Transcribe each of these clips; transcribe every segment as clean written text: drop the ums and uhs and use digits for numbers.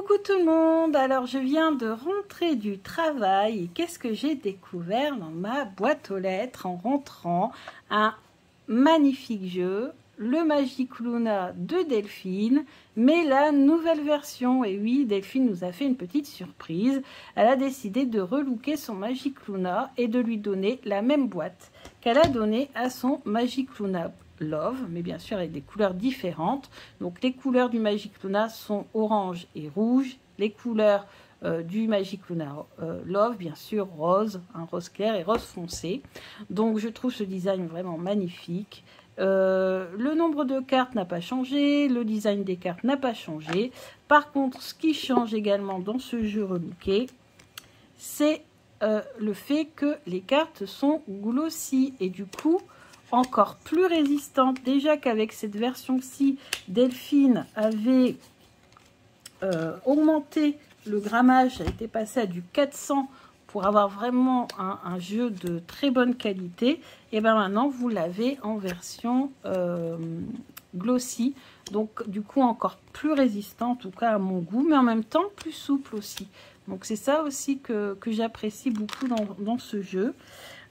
Coucou tout le monde, alors je viens de rentrer du travail et qu'est-ce que j'ai découvert dans ma boîte aux lettres en rentrant? Un magnifique jeu, le Magic Luna de Delphine, mais la nouvelle version. Et oui, Delphine nous a fait une petite surprise, elle a décidé de relooker son Magic Luna et de lui donner la même boîte qu'elle a donnée à son Magic Luna Love, mais bien sûr avec des couleurs différentes. Donc les couleurs du Magic Luna sont orange et rouge, les couleurs du Magic Luna Love, bien sûr rose, un rose clair et rose foncé. Donc je trouve ce design vraiment magnifique. Le nombre de cartes n'a pas changé, le design des cartes n'a pas changé. Par contre, ce qui change également dans ce jeu relooké, c'est le fait que les cartes sont glossy et du coup encore plus résistante. Déjà qu'avec cette version-ci, Delphine avait augmenté le grammage, a été passé à du 400 pour avoir vraiment un jeu de très bonne qualité. Et bien maintenant, vous l'avez en version glossy. Donc du coup, encore plus résistant, en tout cas à mon goût, mais en même temps plus souple aussi. Donc c'est ça aussi que j'apprécie beaucoup dans ce jeu.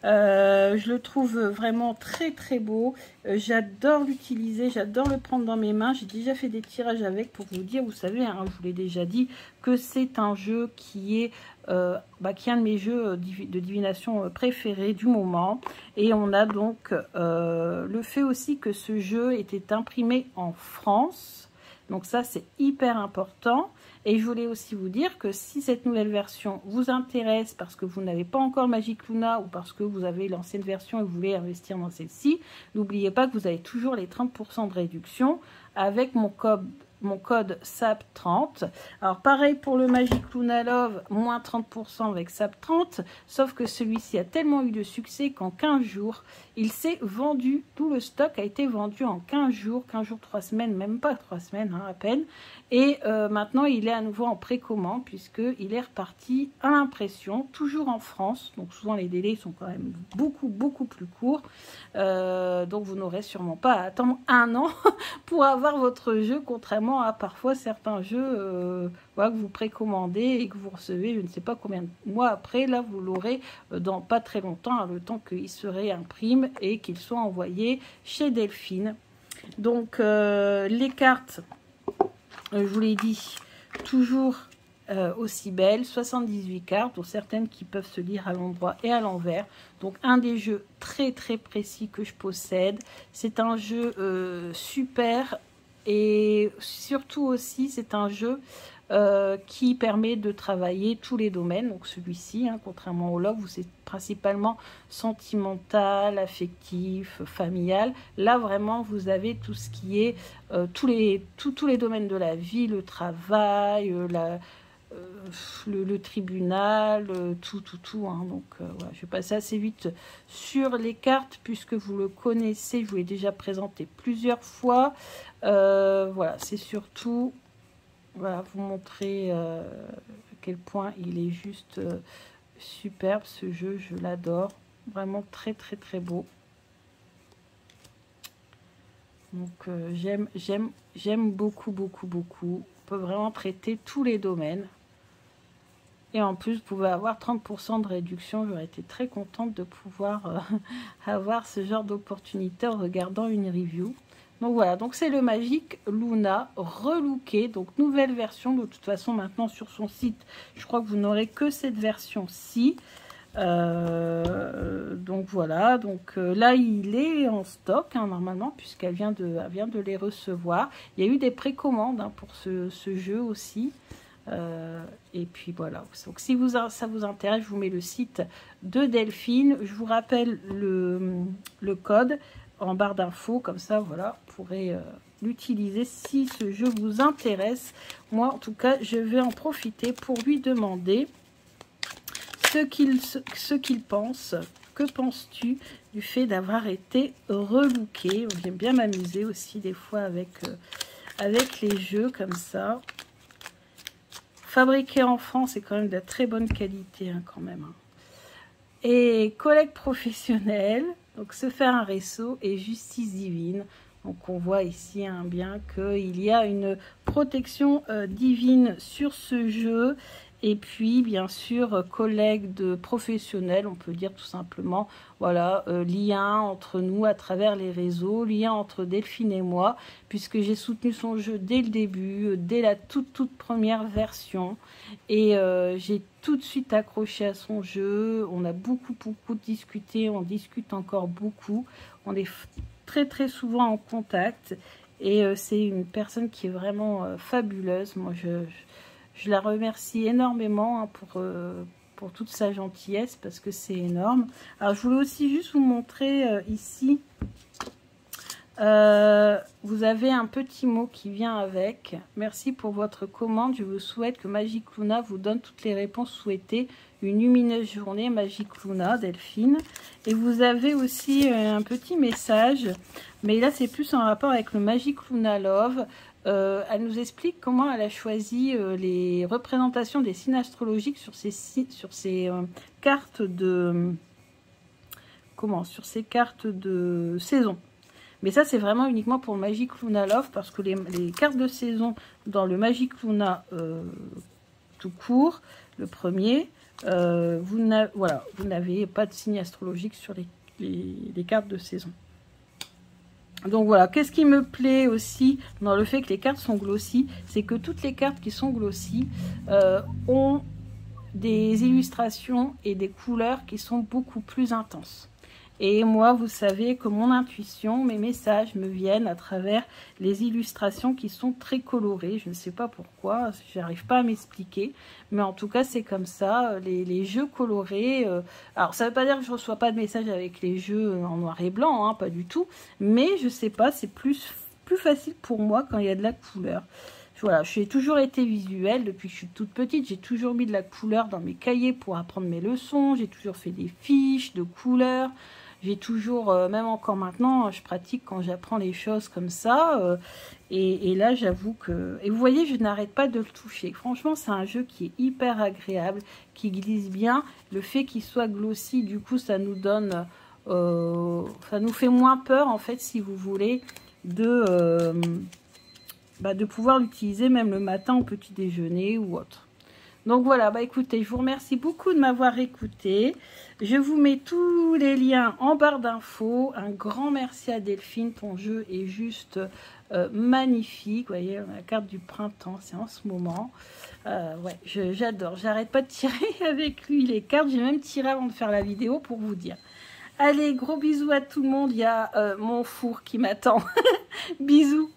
Je le trouve vraiment très très beau, j'adore l'utiliser, j'adore le prendre dans mes mains. J'ai déjà fait des tirages avec pour vous dire, vous savez, hein, je vous l'ai déjà dit, que c'est un jeu qui est un de mes jeux de divination préférés du moment. Et on a donc le fait aussi que ce jeu était imprimé en France, donc ça c'est hyper important. Et je voulais aussi vous dire que si cette nouvelle version vous intéresse parce que vous n'avez pas encore Magic Luna ou parce que vous avez l'ancienne version et vous voulez investir dans celle-ci, n'oubliez pas que vous avez toujours les 30% de réduction avec mon code SAP30. Alors pareil pour le Magic Luna Love, moins 30% avec SAP30, sauf que celui-ci a tellement eu de succès qu'en 15 jours, il s'est vendu, tout le stock a été vendu en 15 jours, 3 semaines, même pas 3 semaines hein, à peine. Et maintenant, il est à nouveau en précommande puisqu'il est reparti à l'impression, toujours en France. Donc souvent, les délais sont quand même beaucoup plus courts. Donc vous n'aurez sûrement pas à attendre 1 an pour avoir votre jeu, contrairement à parfois certains jeux voilà, que vous précommandez et que vous recevez je ne sais pas combien de mois après. Là, vous l'aurez dans pas très longtemps, hein, le temps qu'il se réimprime et qu'il soit envoyé chez Delphine. Donc les cartes... je vous l'ai dit, toujours aussi belles, 78 cartes, dont certaines qui peuvent se lire à l'endroit et à l'envers. Donc un des jeux très précis que je possède. C'est un jeu super et surtout aussi c'est un jeu qui permet de travailler tous les domaines. Donc celui-ci, hein, contrairement au Love où c'est principalement sentimental, affectif, familial, là vraiment vous avez tout ce qui est tous les domaines de la vie, le travail, le tribunal, tout hein. Donc voilà, je vais passer assez vite sur les cartes puisque vous le connaissez, je vous l'ai déjà présenté plusieurs fois. Voilà, c'est surtout voilà, vous montrer à quel point il est juste superbe ce jeu, je l'adore, vraiment très beau. Donc j'aime beaucoup. On peut vraiment traiter tous les domaines. Et en plus, vous pouvez avoir 30% de réduction. J'aurais été très contente de pouvoir avoir ce genre d'opportunité en regardant une review. Donc voilà, donc c'est le Magic Luna relooké, donc nouvelle version. De toute façon, maintenant sur son site, je crois que vous n'aurez que cette version-ci. Donc voilà, donc là il est en stock hein, normalement puisqu'elle vient de les recevoir. Il y a eu des précommandes hein, pour ce jeu aussi. Et puis voilà, donc si ça vous intéresse, je vous mets le site de Delphine. Je vous rappelle le code en barre d'infos, comme ça voilà, vous pourrez l'utiliser si ce jeu vous intéresse. Moi en tout cas, je vais en profiter pour lui demander ce qu'il pense. Que penses-tu du fait d'avoir été relooké? J'aime bien m'amuser aussi des fois avec les jeux comme ça. Fabriqué en France, c'est quand même de la très bonne qualité hein, quand même. Et collègue professionnel, donc se faire un réseau et justice divine. Donc on voit ici bien qu'il y a une protection divine sur ce jeu. Et puis, bien sûr, collègues de professionnels, on peut dire tout simplement, voilà, lien entre nous à travers les réseaux, lien entre Delphine et moi, puisque j'ai soutenu son jeu dès le début, dès la toute première version. Et j'ai tout de suite accroché à son jeu. On a beaucoup discuté, on discute encore beaucoup. On est très souvent en contact. Et c'est une personne qui est vraiment fabuleuse. Moi, je la remercie énormément hein, pour toute sa gentillesse parce que c'est énorme. Alors, je voulais aussi juste vous montrer ici. Vous avez un petit mot qui vient avec. Merci pour votre commande. Je vous souhaite que Magic Luna vous donne toutes les réponses souhaitées. Une lumineuse journée, Magic Luna, Delphine. Et vous avez aussi un petit message. Mais là, c'est plus en rapport avec le Magic Luna Love. Elle nous explique comment elle a choisi les représentations des signes astrologiques sur ces cartes de sur ces cartes de saison. Mais ça c'est vraiment uniquement pour le Magic Luna Love parce que les cartes de saison dans le Magic Luna tout court, le premier, vous n'avez pas de signe astrologique sur les cartes de saison. Donc voilà, qu'est-ce qui me plaît aussi dans le fait que les cartes sont glossy, c'est que toutes les cartes qui sont glossy ont des illustrations et des couleurs qui sont beaucoup plus intenses. Et moi, vous savez que mon intuition, mes messages me viennent à travers les illustrations qui sont très colorées. Je ne sais pas pourquoi, je n'arrive pas à m'expliquer. Mais en tout cas, c'est comme ça. Les jeux colorés... alors, ça ne veut pas dire que je ne reçois pas de messages avec les jeux en noir et blanc, hein, pas du tout. Mais je ne sais pas, c'est plus facile pour moi quand il y a de la couleur. Voilà, j'ai toujours été visuelle depuis que je suis toute petite. J'ai toujours mis de la couleur dans mes cahiers pour apprendre mes leçons. J'ai toujours fait des fiches de couleurs. J'ai toujours, même encore maintenant, je pratique quand j'apprends les choses comme ça. Et là, j'avoue que... Et vous voyez, je n'arrête pas de le toucher. Franchement, c'est un jeu qui est hyper agréable, qui glisse bien. Le fait qu'il soit glossy, du coup, ça nous donne... ça nous fait moins peur, en fait, si vous voulez, de pouvoir l'utiliser même le matin au petit déjeuner ou autre. Donc voilà, écoutez, je vous remercie beaucoup de m'avoir écouté. Je vous mets tous les liens en barre d'infos. Un grand merci à Delphine, ton jeu est juste magnifique. Vous voyez, la carte du printemps, c'est en ce moment. Ouais, j'adore, j'arrête pas de tirer avec lui les cartes. J'ai même tiré avant de faire la vidéo pour vous dire. Allez, gros bisous à tout le monde. Il y a mon four qui m'attend. Bisous.